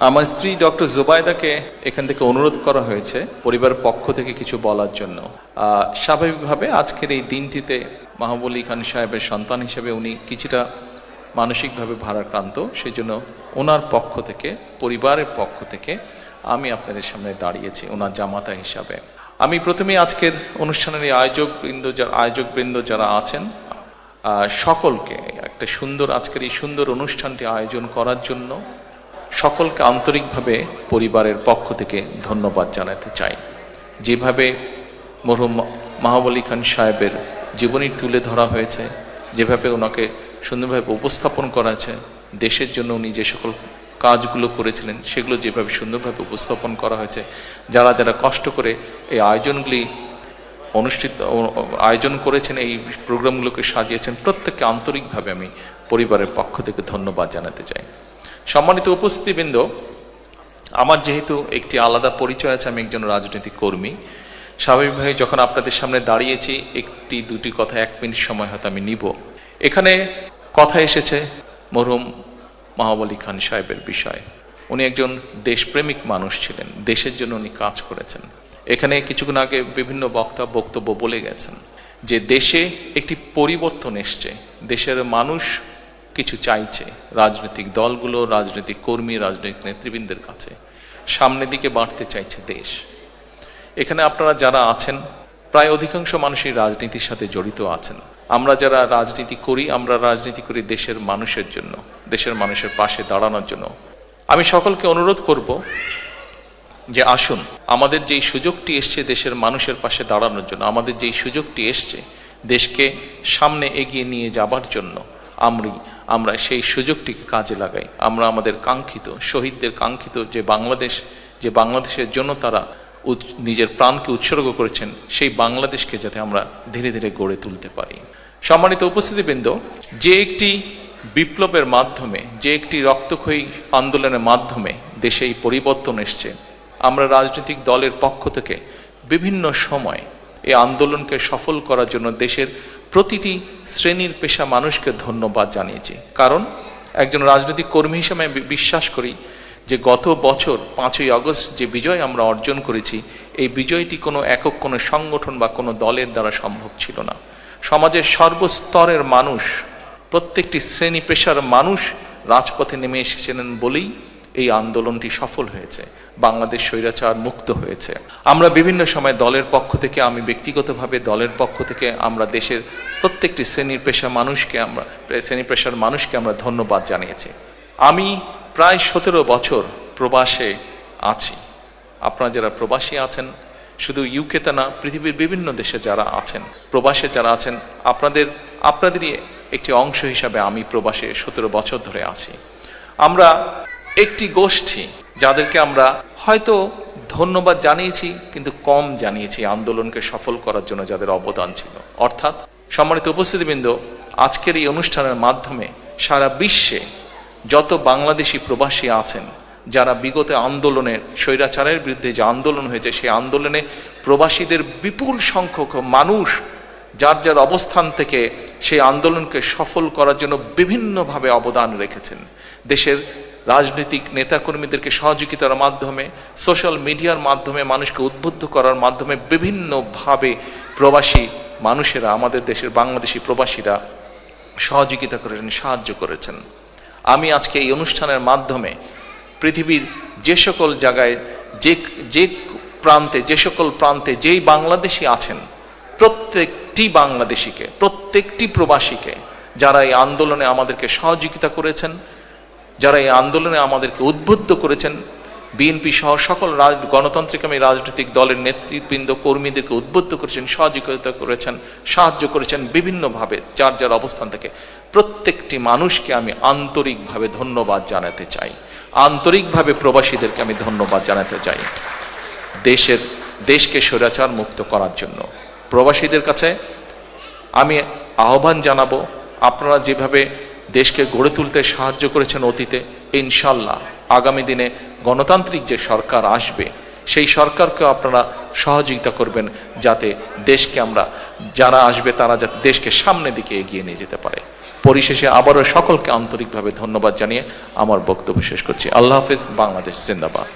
আমার স্ত্রী ডক্টর জুবাইদাকে এখান থেকে অনুরোধ করা হয়েছে পরিবারের পক্ষ থেকে কিছু বলার জন্য। স্বাভাবিকভাবে আজকের এই দিনটিতে মাহবুব আলী খান সাহেবের সন্তান হিসেবে উনি কিছুটা মানসিকভাবে ভারাক্রান্ত, সেই জন্য ওনার পক্ষ থেকে, পরিবারের পক্ষ থেকে আমি আপনাদের সামনে দাঁড়িয়েছি ওনার জামাতা হিসাবে। আমি প্রথমে আজকের অনুষ্ঠানের এই আয়োজকবৃন্দ যারা আছেন সকলকে একটা সুন্দর আজকের এই সুন্দর অনুষ্ঠানটি আয়োজন করার জন্য সকলকে আন্তরিকভাবে পরিবারের পক্ষ থেকে ধন্যবাদ জানাতে চাই। যেভাবে মরহুম মাহবুব আলী খান সাহেবের জীবনী তুলে ধরা হয়েছে, যেভাবে ওনাকে সুন্দরভাবে উপস্থাপন করা আছে, দেশের জন্য উনি যে সকল কাজগুলো করেছিলেন সেগুলো যেভাবে সুন্দরভাবে উপস্থাপন করা হয়েছে, যারা যারা কষ্ট করে এই আয়োজনগুলি আয়োজন করেছেন, এই প্রোগ্রামগুলোকে সাজিয়েছেন, প্রত্যেককে আন্তরিকভাবে আমি পরিবারের পক্ষ থেকে ধন্যবাদ জানাতে চাই। সম্মানিত উপস্থিতিবৃন্দ, আমার যেহেতু একটি আলাদা পরিচয় আছে, আমি একজন রাজনৈতিক কর্মী, স্বাভাবিকভাবে যখন আপনাদের সামনে দাঁড়িয়েছি একটি দুটি কথা 1 মিনিট সময় হয়তো আমি নিব। এখানে কথা এসেছে মরহুম মাহবুব আলী খান সাহেবের বিষয়ে। উনি একজন দেশপ্রেমিক মানুষ ছিলেন, দেশের জন্য উনি কাজ করেছেন। এখানে কিছুক্ষণ আগে বিভিন্ন বক্তব্য বলে গেছেন যে দেশে একটি পরিবর্তন এসছে, দেশের মানুষ কিছু চাইছে, রাজনৈতিক দলগুলো, রাজনৈতিক কর্মী, রাজনৈতিক নেতৃবৃন্দের কাছে সামনের দিকে বাড়তে চাইছে দেশ। এখানে আপনারা যারা আছেন প্রায় অধিকাংশ মানুষই রাজনীতির সাথে জড়িত আছেন। আমরা যারা রাজনীতি করি, আমরা রাজনীতি করি দেশের মানুষের জন্য, দেশের মানুষের পাশে দাঁড়ানোর জন্য। আমি সকলকে অনুরোধ করব যে আসুন, আমাদের যেই সুযোগটি এসছে দেশের মানুষের পাশে দাঁড়ানোর জন্য, আমাদের যেই সুযোগটি এসছে দেশকে সামনে এগিয়ে নিয়ে যাবার জন্য, আমরা সেই সুযোগটিকে কাজে লাগাই। আমরা আমাদের কাঙ্ক্ষিত, শহীদদের কাঙ্ক্ষিত যে বাংলাদেশের জন্য তারা নিজের প্রাণকে উৎসর্গ করেছেন, সেই বাংলাদেশকে যাতে আমরা ধীরে ধীরে গড়ে তুলতে পারি। সম্মানিত উপস্থিতিবৃন্দ, যে একটি বিপ্লবের মাধ্যমে, যে একটি রক্তক্ষয়ী আন্দোলনের মাধ্যমে দেশে এই পরিবর্তন এসছে, আমরা রাজনৈতিক দলের পক্ষ থেকে বিভিন্ন সময় এই আন্দোলনকে সফল করার জন্য দেশের প্রতিটি শ্রেণীর পেশা মানুষকে ধন্যবাদ জানিয়েছি। কারণ একজন রাজনৈতিক কর্মী হিসেবে আমি বিশ্বাস করি যে গত বছর 5ই আগস্ট যে বিজয় আমরা অর্জন করেছি, এই বিজয়টি কোনো একক কোনো সংগঠন বা কোনো দলের দ্বারা সম্ভব ছিল না। সমাজের সর্বস্তরের মানুষ, প্রত্যেকটি শ্রেণী পেশার মানুষ রাজপথে নেমে এসেছিলেন বলেই এই আন্দোলনটি সফল হয়েছে, বাংলাদেশ স্বৈরাচার মুক্ত হয়েছে। আমরা বিভিন্ন সময় দলের পক্ষ থেকে, আমি ব্যক্তিগতভাবে দলের পক্ষ থেকে আমরা দেশের প্রত্যেকটি শ্রেণী পেশার মানুষকে আমরা ধন্যবাদ জানিয়েছি। আমি প্রায় 17 বছর প্রবাসে আছি। আপনারা যারা প্রবাসী আছেন, শুধু ইউকেতে না, পৃথিবীর বিভিন্ন দেশে যারা আছেন, প্রবাসে যারা আছেন, আপনাদেরই একটি অংশ হিসাবে আমি প্রবাসে 17 বছর ধরে আছি। আমরা একটি গোষ্ঠী যাদেরকে আমরা হয়তো ধন্যবাদ জানিয়েছি, কিন্তু কম জানিয়েছি আন্দোলনকে সফল করার জন্য যাদের অবদান ছিল। অর্থাৎ সম্মানিত উপস্থিতিবৃন্দ, আজকের এই অনুষ্ঠানের মাধ্যমে সারা বিশ্বে যত বাংলাদেশি প্রবাসী আছেন, যারা বিগত আন্দোলনের, স্বৈরাচারের বিরুদ্ধে যে আন্দোলন হয়েছে, সেই আন্দোলনে প্রবাসীদের বিপুল সংখ্যক মানুষ যার যার অবস্থান থেকে সেই আন্দোলনকে সফল করার জন্য বিভিন্নভাবে অবদান রেখেছেন। দেশের রাজনৈতিক নেতাকর্মীদেরকে সহযোগিতার মাধ্যমে, সোশ্যাল মিডিয়ার মাধ্যমে, মানুষকে উদ্বুদ্ধ করার মাধ্যমে বিভিন্নভাবে প্রবাসী মানুষেরা, আমাদের দেশের বাংলাদেশি প্রবাসীরা সহযোগিতা করেছেন, সাহায্য করেছেন। আমি আজকে এই অনুষ্ঠানের মাধ্যমে পৃথিবীর যে সকল জায়গায়, যে সকল প্রান্তে যেই বাংলাদেশি আছেন, প্রত্যেকটি বাংলাদেশিকে, প্রত্যেকটি প্রবাসীকে, যারা এই আন্দোলনে আমাদেরকে সহযোগিতা করেছেন, যারা এই আন্দোলনে আমাদেরকে উদ্বুদ্ধ করেছেন, বিএনপি সহ সকল গণতান্ত্রিকামী রাজনৈতিক দলের নেতৃবৃন্দ, কর্মীদেরকে উদ্বুদ্ধ করেছেন, সহযোগিতা করেছেন, সাহায্য করেছেন বিভিন্নভাবে যার যার অবস্থান থেকে, প্রত্যেকটি মানুষকে আমি আন্তরিকভাবে ধন্যবাদ জানাতে চাই। আন্তরিকভাবে প্রবাসীদেরকে আমি ধন্যবাদ জানাতে চাই দেশকে স্বৈরাচার মুক্ত করার জন্য। প্রবাসীদের কাছে আমি আহ্বান জানাবো, আপনারা যেভাবে দেশকে গড়ে তুলতে সাহায্য করেছেন অতীতে, ইনশাল্লাহ আগামী দিনে গণতান্ত্রিক যে সরকার আসবে, সেই সরকারকে আপনারা সহযোগিতা করবেন, যাতে দেশকে যারা আসবে তারা যাতে দেশকে সামনের দিকে এগিয়ে নিয়ে যেতে পারে। পরিশেষে আবারও সকলকে আন্তরিকভাবে ধন্যবাদ জানিয়ে আমার বক্তব্য শেষ করছি। আল্লাহ হাফেজ। বাংলাদেশ জিন্দাবাদ।